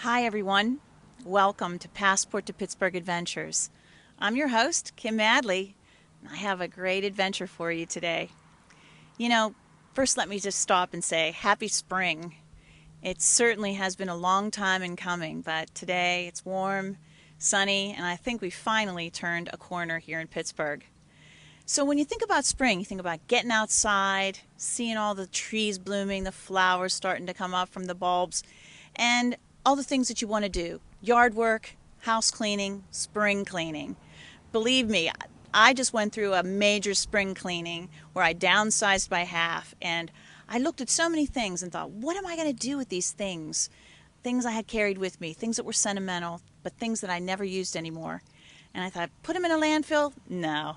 Hi, everyone. Welcome to Passport to Pittsburgh Adventures. I'm your host, Kim Madley, and I have a great adventure for you today. You know, first let me just stop and say happy spring. It certainly has been a long time in coming, but today it's warm, sunny, and I think we finally turned a corner here in Pittsburgh. So when you think about spring, you think about getting outside, seeing all the trees blooming, the flowers starting to come up from the bulbs, and all the things that you want to do. Yard work, house cleaning, spring cleaning. Believe me, I just went through a major spring cleaning where I downsized by half, and I looked at so many things and thought, what am I going to do with these things? Things I had carried with me, things that were sentimental, but things that I never used anymore. And I thought, put them in a landfill? No.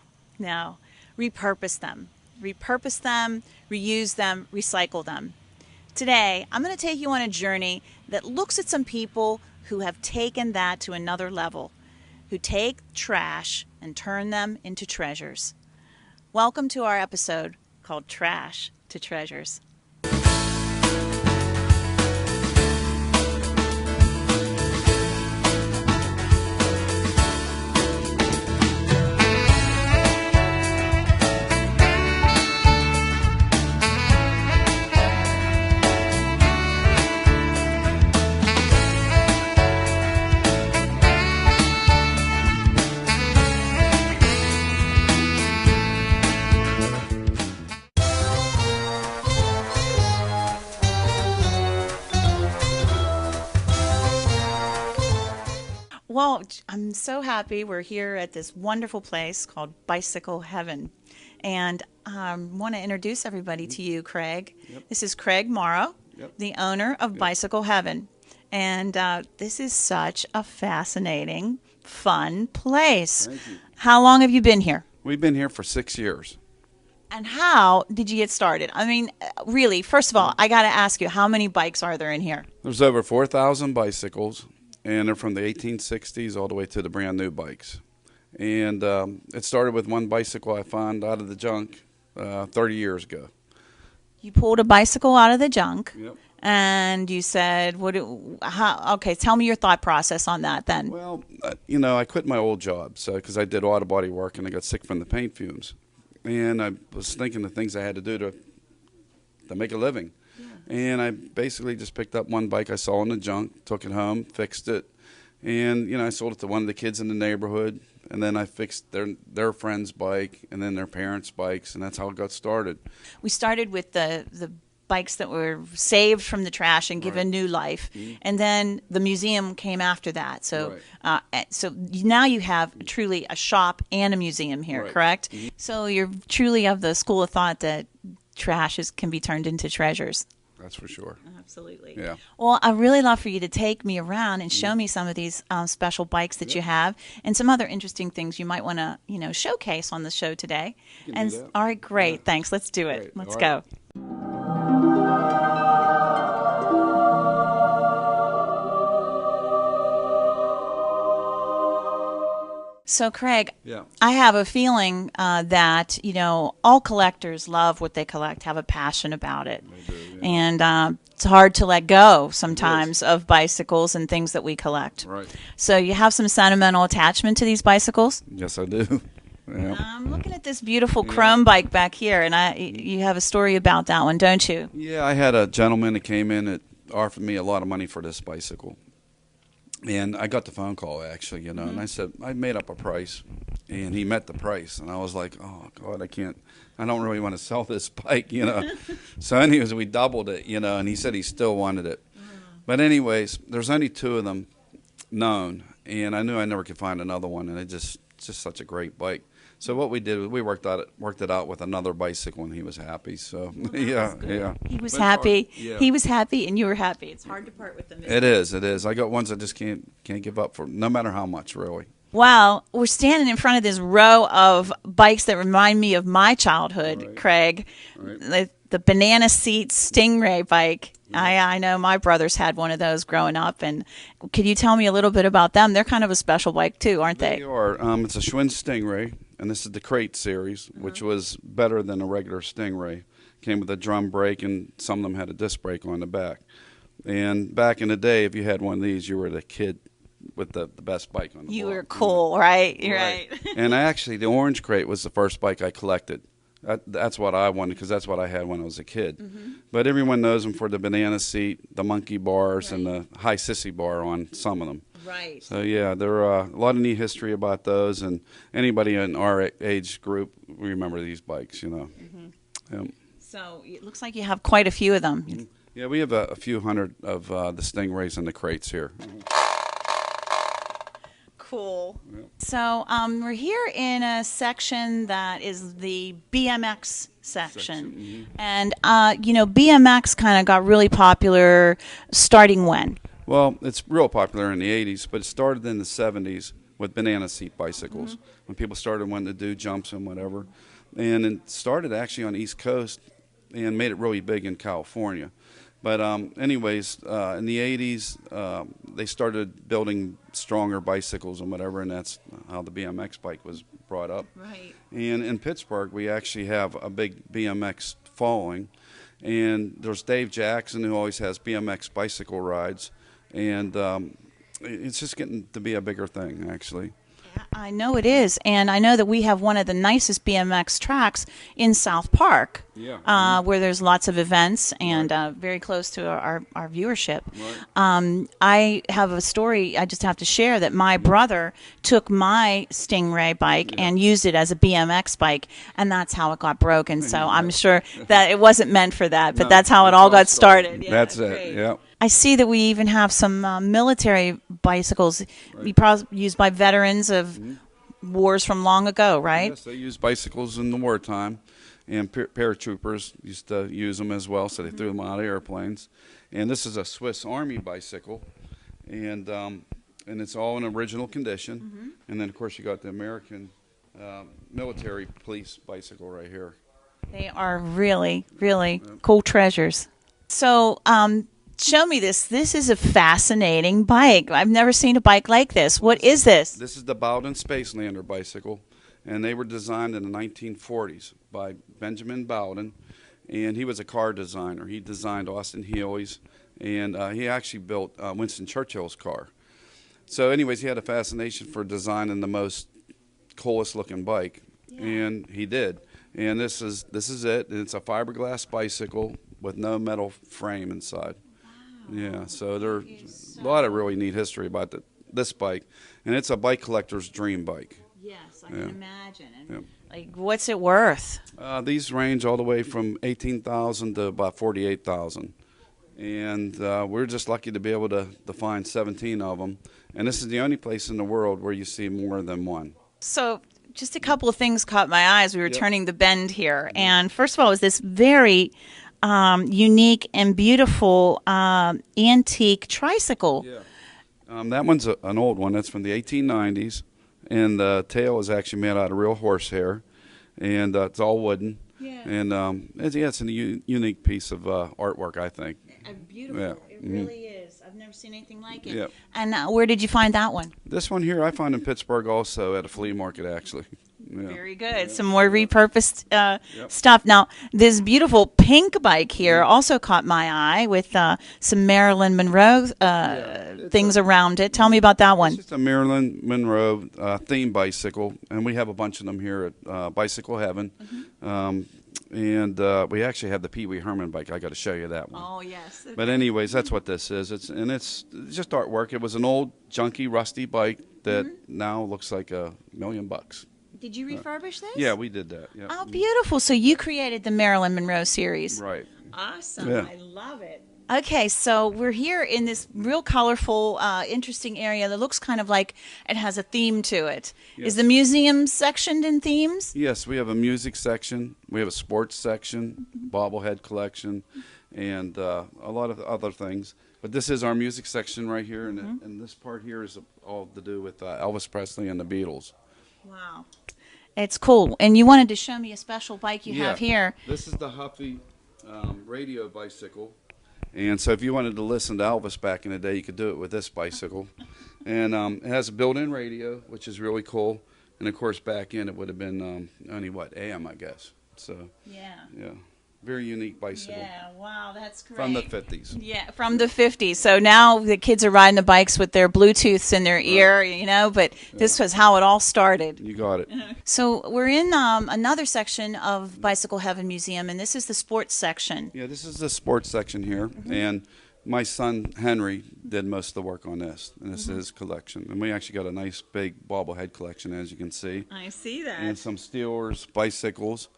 Repurpose them. Repurpose them, reuse them, recycle them. Today, I'm going to take you on a journey that looks at some people who have taken that to another level, who take trash and turn them into treasures. Welcome to our episode called Trash to Treasures. Well, I'm so happy we're here at this wonderful place called Bicycle Heaven. And I want to introduce everybody to you, Craig. Yep. This is Craig Morrow, Yep. the owner of Yep. Bicycle Heaven. And this is such a fascinating, fun place. Thank you. How long have you been here? We've been here for 6 years. And how did you get started? I mean, really, first of all, I got to ask you, how many bikes are there in here? There's over 4,000 bicycles, and they're from the 1860s all the way to the brand new bikes. And it started with one bicycle I found out of the junk 30 years ago. You pulled a bicycle out of the junk. Yep. And you said, okay, tell me your thought process on that then. Well, I quit my old job because I did auto body work and I got sick from the paint fumes. And I was thinking the things I had to do to make a living. Yeah. And I basically just picked up one bike I saw in the junk, took it home, fixed it, and I sold it to one of the kids in the neighborhood. And then I fixed their friend's bike, and then their parents' bikes, and that's how it got started. We started with the bikes that were saved from the trash and given new life, and then the museum came after that. So, so now you have truly a shop and a museum here, Right. correct? So you're truly of the school of thought that can be turned into treasures. That's for sure. Absolutely. Yeah. Well, I'd really love for you to take me around and show me some of these special bikes that you have, and some other interesting things you might want to, showcase on the show today. You can And do that. all right, great. Yeah. Thanks. Let's do it. Great. Let's All go. right. So, Craig, Yeah. I have a feeling that, all collectors love what they collect, have a passion about it. They do, yeah. And it's hard to let go sometimes of bicycles and things that we collect. Right. So you have some sentimental attachment to these bicycles? Yes, I do. Yeah. I'm looking at this beautiful chrome bike back here, and you have a story about that one, don't you? Yeah, I had a gentleman that came in that offered me a lot of money for this bicycle. And I got the phone call, actually, and I said, I made up a price. And he met the price. And I was like, oh, God, I don't really want to sell this bike, So anyways, we doubled it, and he said he still wanted it. But anyways, there's only two of them known. And I knew I never could find another one. And it's just such a great bike. So what we did was we worked it out with another bicycle, and he was happy. So yeah. He was But happy. yeah. He was happy, and you were happy. It's hard to part with them. It is. I got ones I just can't give up for, no matter how much, really. Well, we're standing in front of this row of bikes that remind me of my childhood, Right. Craig. Right. The banana seat Stingray bike. I know my brothers had one of those growing up. And could you tell me a little bit about them? They're kind of a special bike too, aren't they? They are. It's a Schwinn Stingray, and this is the Crate series, which was better than a regular Stingray. Came with a drum brake, and some of them had a disc brake on the back. And back in the day, if you had one of these, you were the kid with the best bike on the You block. were cool, right? You're Right. right. And actually, the Orange Crate was the first bike I collected. That's what I wanted because that's what I had when I was a kid. But everyone knows them for the banana seat, the monkey bars, and the high sissy bar on some of them. Right. So yeah, there are a lot of neat history about those, and anybody in our age group, we remember these bikes, you know. So it looks like you have quite a few of them. Yeah, we have a few hundred of the Stingrays in the crates here. Cool. So we're here in a section that is the BMX section. And, you know, BMX kind of got really popular starting when? Well, it's real popular in the 80s, but it started in the 70s with banana seat bicycles when people started wanting to do jumps and whatever. And it started actually on the East Coast and made it really big in California. But anyways, in the 80s, they started building stronger bicycles and whatever, and that's how the BMX bike was brought up. Right. And in Pittsburgh, we actually have a big BMX following. And there's Dave Jackson, who always has BMX bicycle rides. And it's just getting to be a bigger thing, actually. I know it is, and I know that we have one of the nicest BMX tracks in South Park, where there's lots of events and very close to our viewership. I have a story I just have to share that my brother took my Stingray bike and used it as a BMX bike, and that's how it got broken. So I'm sure that it wasn't meant for that, but that's how it all got started. Yeah, that's great. it, yeah. I see that we even have some military bicycles used by veterans of wars from long ago, right? Yes, they used bicycles in the wartime, and paratroopers used to use them as well, so they threw them out of airplanes. And this is a Swiss Army bicycle, and it's all in original condition. And then, of course, you got the American military police bicycle right here. They are really, really cool treasures. So, show me this. This is a fascinating bike. I've never seen a bike like this. What is this? This is the Bowden Spacelander bicycle, and they were designed in the 1940s by Benjamin Bowden, and he was a car designer. He designed Austin Healey's, and he actually built Winston Churchill's car. So anyways, he had a fascination for designing the most coolest looking bike, and he did. And this is it. It's a fiberglass bicycle with no metal frame inside. Yeah, so there's a lot of really neat history about this bike, and it's a bike collector's dream bike. Yes, I can imagine. And like, what's it worth? These range all the way from $18,000 to about $48,000, and we're just lucky to be able to find 17 of them. And this is the only place in the world where you see more than one. So, just a couple of things caught my eyes. We were turning the bend here, and first of all, is this very unique and beautiful antique tricycle. Yeah. That one's an old one. That's from the 1890s, and the tail is actually made out of real horsehair, and it's all wooden. Yeah. And it's a unique piece of artwork, I think. Beautiful. Yeah. It really is. I've never seen anything like it. Yeah. And where did you find that one? This one here I found in Pittsburgh also at a flea market, actually. Yeah. Very good. Some more repurposed stuff. Now, this beautiful pink bike here also caught my eye with some Marilyn Monroe things around it. Tell me about that one. It's just a Marilyn Monroe theme bicycle, and we have a bunch of them here at Bicycle Heaven. And we actually have the Pee Wee Herman bike. I got to show you that one. Oh, yes. Okay. But anyways, that's what this is. It's just artwork. It was an old, junky, rusty bike that now looks like $1 million. Did you refurbish this? Yeah, we did that. Yeah. Oh, beautiful. So you created the Marilyn Monroe series. Right. Awesome. Yeah. I love it. Okay, so we're here in this real colorful, interesting area that looks kind of like it has a theme to it. Yes. Is the museum sectioned in themes? Yes, we have a music section. We have a sports section, bobblehead collection, and a lot of other things. But this is our music section right here, and this part here is all to do with Elvis Presley and the Beatles. Wow. It's cool. And you wanted to show me a special bike you have here. This is the Huffy radio bicycle. And so if you wanted to listen to Elvis back in the day, you could do it with this bicycle. And it has a built-in radio, which is really cool. And, of course, back in it would have been only, AM, I guess. So, yeah. Very unique bicycle Yeah, wow, that's great. from the 50s. Yeah, from the 50s. So now the kids are riding the bikes with their Bluetooths in their ear, but this was how it all started. You got it. So we're in another section of Bicycle Heaven Museum, and this is the sports section. Yeah, this is the sports section here, and my son Henry did most of the work on this, and this is his collection. And we actually got a nice big bobblehead collection, as you can see. I see that. And some Steelers bicycles.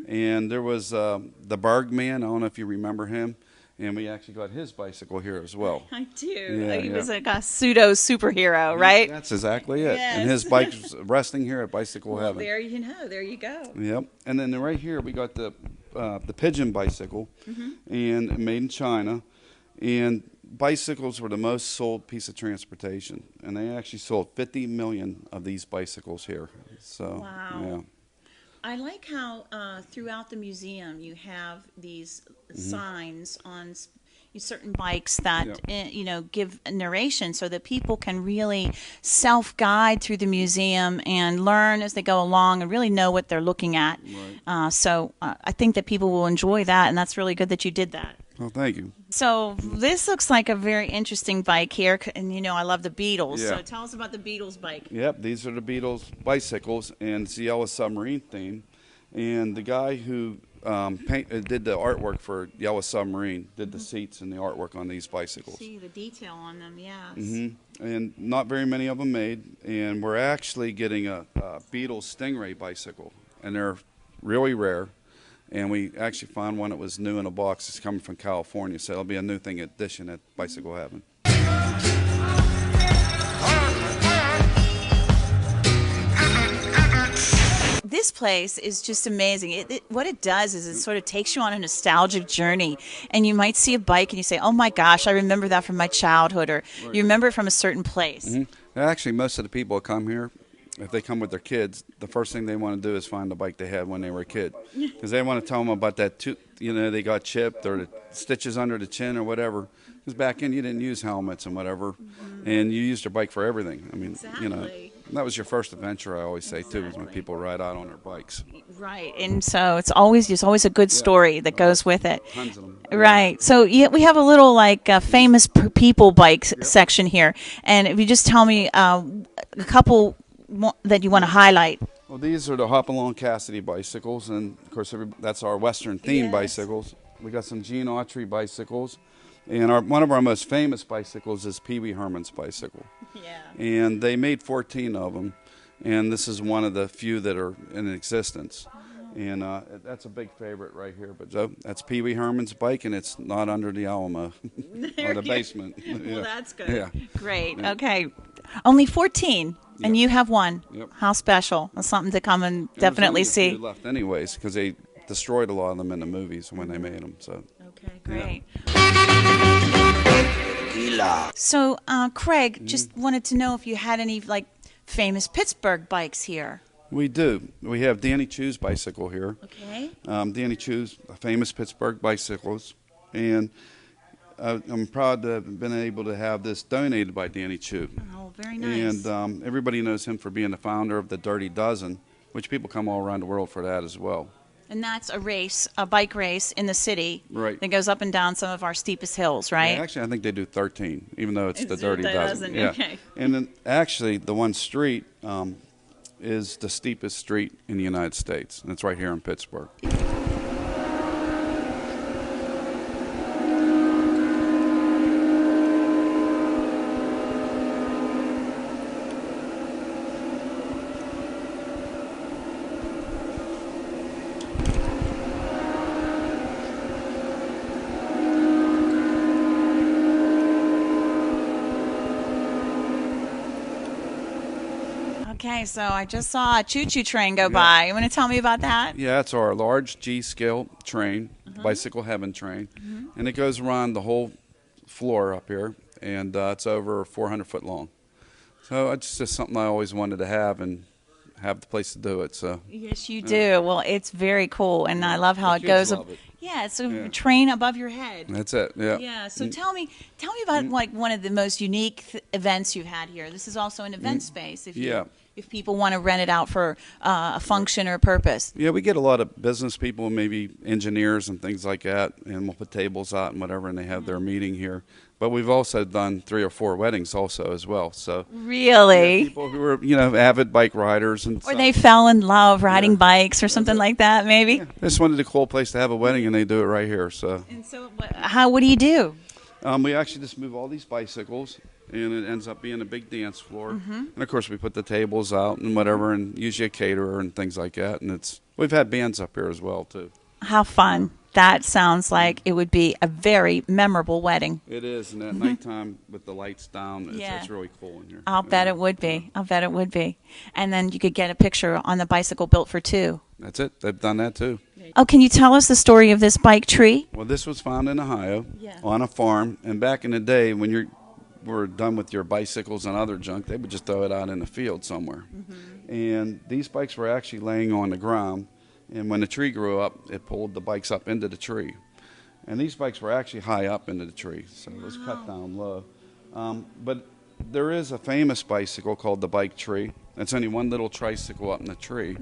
And there was the Bergman, I don't know if you remember him, and we actually got his bicycle here as well. I do. Yeah, He yeah. was like a pseudo superhero, right? That's exactly it. Yes. And his bike's resting here at Bicycle Well, Heaven. there you go. Yep. And then right here we got the Pigeon bicycle, and made in China. And bicycles were the most sold piece of transportation, and they actually sold 50 million of these bicycles here. So, Wow. yeah. I like how throughout the museum you have these signs on certain bikes that give a narration so that people can really self-guide through the museum and learn as they go along and really know what they're looking at. Right. So I think that people will enjoy that, and that's really good that you did that. Well, thank you. So this looks like a very interesting bike here, and I love the Beatles. Yeah. So tell us about the Beatles bike. Yep, these are the Beatles bicycles, and it's the Yellow Submarine theme. And the guy who did the artwork for Yellow Submarine did the seats and the artwork on these bicycles. See the detail on them, yes. And not very many of them made. And we're actually getting a Beatles Stingray bicycle, and they're really rare. And we actually found one that was new in a box. It's coming from California, so it'll be a new thing addition at Bicycle Heaven. This place is just amazing. What it does is it sort of takes you on a nostalgic journey, and you might see a bike and you say, "Oh my gosh, I remember that from my childhood," or you remember it from a certain place. Actually, most of the people that come here, if they come with their kids, the first thing they want to do is find the bike they had when they were a kid, because they want to tell them about that they got chipped or the stitches under the chin or whatever. Because back then you didn't use helmets and whatever, and you used your bike for everything. I mean, Exactly. that was your first adventure. I always say too, is when people ride out on their bikes. Right, and so there's always a good story that goes with it. Tons of them. Right. So we have a little famous people bikes section here, and if you just tell me a couple that you want to highlight. Well, these are the Hopalong Cassidy bicycles, and of course that's our Western themed bicycles. We got some Gene Autry bicycles, and one of our most famous bicycles is Pee Wee Herman's bicycle. Yeah. And they made 14 of them, and this is one of the few that are in existence. And that's a big favorite right here. But that's Pee Wee Herman's bike, and it's not under the Alamo or the basement. Well, that's good. Yeah. Great. Okay. Only 14, and you have one. Yep. How special. That's something to come and definitely There's only a see. few left anyways, because they destroyed a lot of them in the movies when they made them. So. Okay, great. So, Craig, just wanted to know if you had any famous Pittsburgh bikes here. We do. We have Danny Chu's bicycle here. Okay. Danny Chu's famous Pittsburgh bicycles, and I'm proud to have been able to have this donated by Danny Chu. Oh, very nice. And everybody knows him for being the founder of the Dirty Dozen, which people come all around the world for that as well. And that's a bike race in the city Right. that goes up and down some of our steepest hills, right? Yeah, actually, I think they do 13, even though it's the It's Dirty the Dozen. dozen, Yeah. okay. And then actually, the one street is the steepest street in the United States, and it's right here in Pittsburgh. Okay, so I just saw a choo-choo train go by. You want to tell me about that? Yeah, it's our large G-scale train, Bicycle Heaven train, and it goes around the whole floor up here, and it's over 400 foot long. So it's just something I always wanted to have and have the place to do it. So Yes, you do. Well, it's very cool, and I love how The it kids goes. love it. Yeah, it's a Yeah. train above your head. That's it. Yeah. Yeah. So tell me about like one of the most unique events you've had here. This is also an event space. Yeah. If people want to rent it out for a function or a purpose. Yeah, we get a lot of business people, maybe engineers and things like that, and we'll put tables out and whatever, and they have their meeting here. But we've also done 3 or 4 weddings also as well. So Really? people who are avid bike riders and Or stuff. they fell in love riding Yeah. bikes or something like that, maybe. They just wanted a cool place to have a wedding, and they do it right here. So And so, what do you do? we actually just move all these bicycles, and it ends up being a big dance floor. And of course, we put the tables out and whatever, and usually a caterer and things like that. And we've had bands up here as well too. How fun! That sounds like it would be a very memorable wedding. It is, and at nighttime with the lights down, Yeah. it's really cool in here. I'll bet it would be. I'll bet it would be. And then you could get a picture on the bicycle built for 2. That's it. They've done that too. Oh, can you tell us the story of this bike tree? Well, this was found in Ohio Yeah. on a farm, and back in the day when you were done with your bicycles and other junk, they would just throw it out in the field somewhere. And these bikes were actually laying on the ground, and when the tree grew up, it pulled the bikes up into the tree. And these bikes were actually high up into the tree, so it was cut down low. But there is a famous bicycle called the Bike Tree. It's only one little tricycle up in the tree.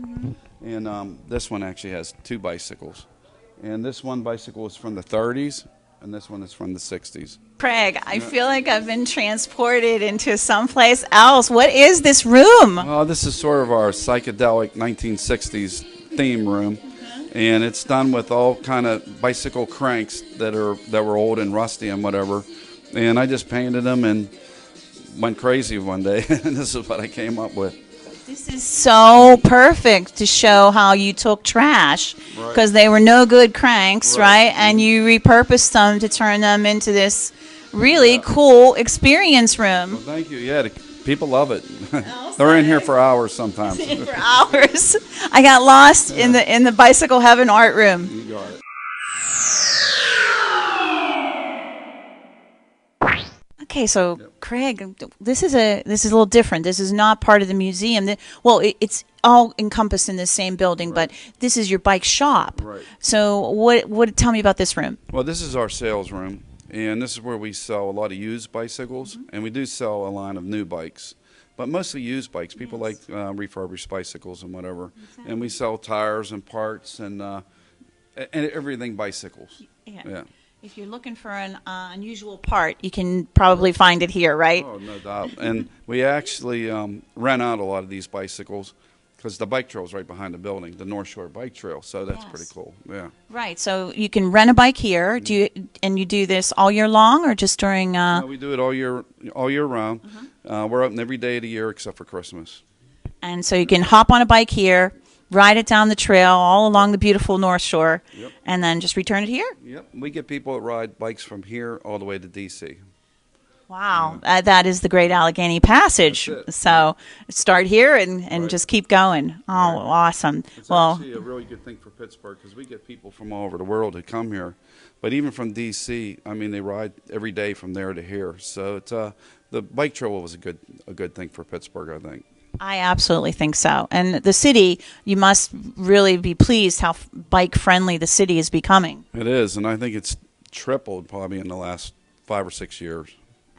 And this one actually has 2 bicycles. And this one bicycle is from the 30s, and this one is from the 60s. Craig, I feel like I've been transported into someplace else. What is this room? Well, this is sort of our psychedelic 1960s theme room. And it's done with all kind of bicycle cranks that were old and rusty and whatever. And I just painted them and went crazy one day. And this is what I came up with. This is so perfect to show how you took trash because they were no good cranks, right? And you repurposed them to turn them into this really cool experience room. Well, thank you. Yeah, people love it. They're in here for hours sometimes. For hours. I got lost in the bicycle heaven art room. You got it. Okay, so Craig, this is a little different. This is not part of the museum. Well, it's all encompassed in the same building, but this is your bike shop. Right. So what? Tell me about this room. Well, this is our sales room, and this is where we sell a lot of used bicycles, and we do sell a line of new bikes, but mostly used bikes. People like refurbished bicycles and whatever, and we sell tires and parts and everything bicycles. Yeah. If you're looking for an unusual part, you can probably find it here, right? Oh, no doubt. And we actually rent out a lot of these bicycles because the bike trail is right behind the building, the North Shore Bike Trail. So that's pretty cool. Yeah. Right. So you can rent a bike here. You do this all year long or just during? No, we do it all year round. We're open every day of the year except for Christmas. And so you can hop on a bike here, ride it down the trail all along the beautiful North Shore, and then just return it here? Yep. We get people that ride bikes from here all the way to D.C. Wow. That is the Great Allegheny Passage. That's it. So start here and just keep going. Oh, awesome. It's Well, actually a really good thing for Pittsburgh because we get people from all over the world who come here. But even from D.C., I mean, they ride every day from there to here. So it's the bike trail was a good thing for Pittsburgh, I think. I absolutely think so. And the city, you must really be pleased how bike friendly the city is becoming. It is, and I think it's tripled probably in the last 5 or 6 years.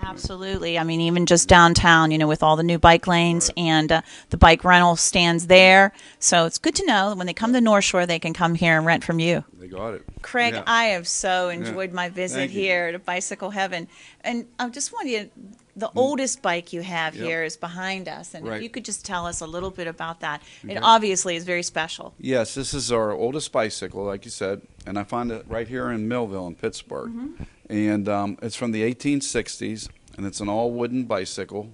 Absolutely. I mean, even just downtown, with all the new bike lanes and the bike rental stands there. So it's good to know that when they come to North Shore, they can come here and rent from you. They got it. Craig, Yeah. I have so enjoyed my visit Thank you. here to Bicycle Heaven. And I just want you, the oldest bike you have here is behind us. And if Right. you could just tell us a little bit about that. It obviously is very special. Yes, this is our oldest bicycle, like you said, and I found it right here in Millville in Pittsburgh. And it's from the 1860s, and it's an all-wooden bicycle.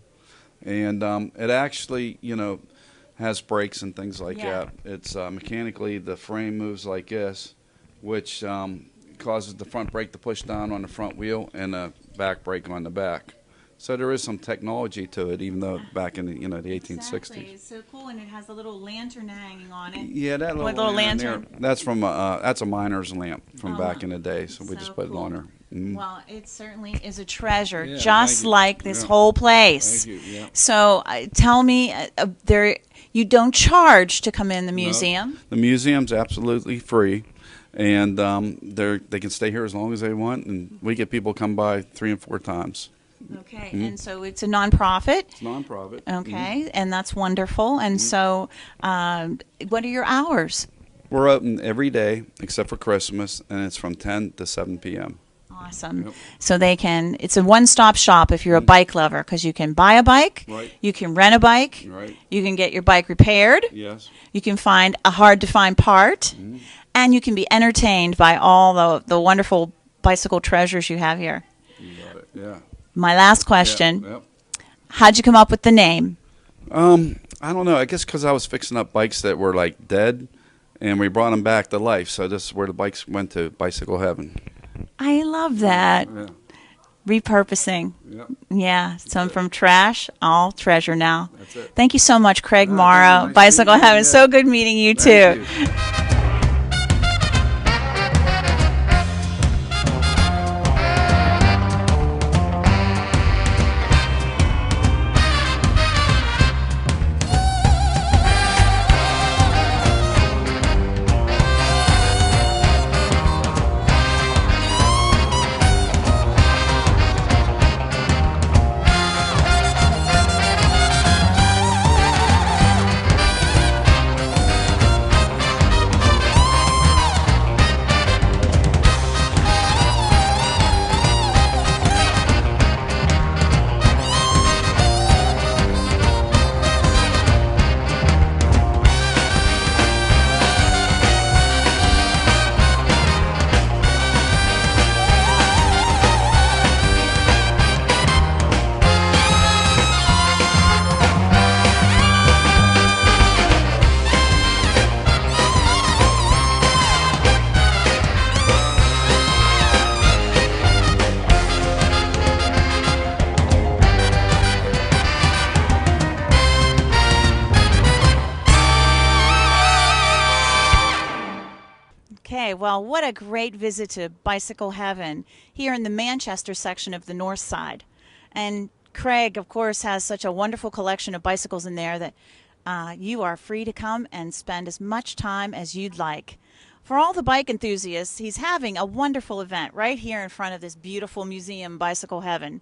And it actually, has brakes and things like that. It's mechanically, the frame moves like this, which causes the front brake to push down on the front wheel and the back brake on the back. So there is some technology to it, even though back in the 1860s. Exactly. It's so cool, and it has a little lantern hanging on it. Yeah, that With little a lantern. lantern? That's from that's a miner's lamp from back in the day, so we So just put it cool. on there. Mhm. Well, it certainly is a treasure, Yeah, just thank you. like this Yeah. whole place. Thank you. Yeah. So tell me, you don't charge to come in the museum? The museum's absolutely free. And they can stay here as long as they want, and we get people come by 3 and 4 times. Okay, and so it's a nonprofit. It's nonprofit. Okay, and that's wonderful. And so, what are your hours? We're open every day except for Christmas, and it's from 10 to 7 p.m. Awesome. Yep. So it's a one-stop shop if you're a bike lover, because you can buy a bike, Right. you can rent a bike, Right. you can get your bike repaired, Yes. you can find a hard-to-find part, and you can be entertained by all the wonderful bicycle treasures you have here. You got it. Yeah. My last question, Yep. how'd you come up with the name? I don't know. I guess because I was fixing up bikes that were like dead, and we brought them back to life. So this is where the bikes went to Bicycle Heaven. I love that. Yeah. Repurposing. Yep. Yeah, some from trash, all treasure now. That's it. Thank you so much, Craig Oh, Morrow, nice Bicycle meeting you. Heaven. Yeah. So good meeting you, too. Thank you. Okay, well, what a great visit to Bicycle Heaven here in the Manchester section of the North Side. And Craig, of course, has such a wonderful collection of bicycles in there that you are free to come and spend as much time as you'd like. For all the bike enthusiasts, he's having a wonderful event right here in front of this beautiful museum, Bicycle Heaven.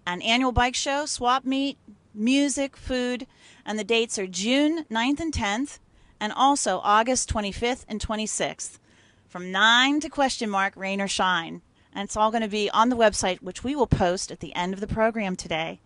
An annual bike show, swap meet, music, food, and the dates are June 9th and 10th, and also August 25th and 26th. From 9 to ? Rain or shine. And it's all going to be on the website, which we will post at the end of the program today.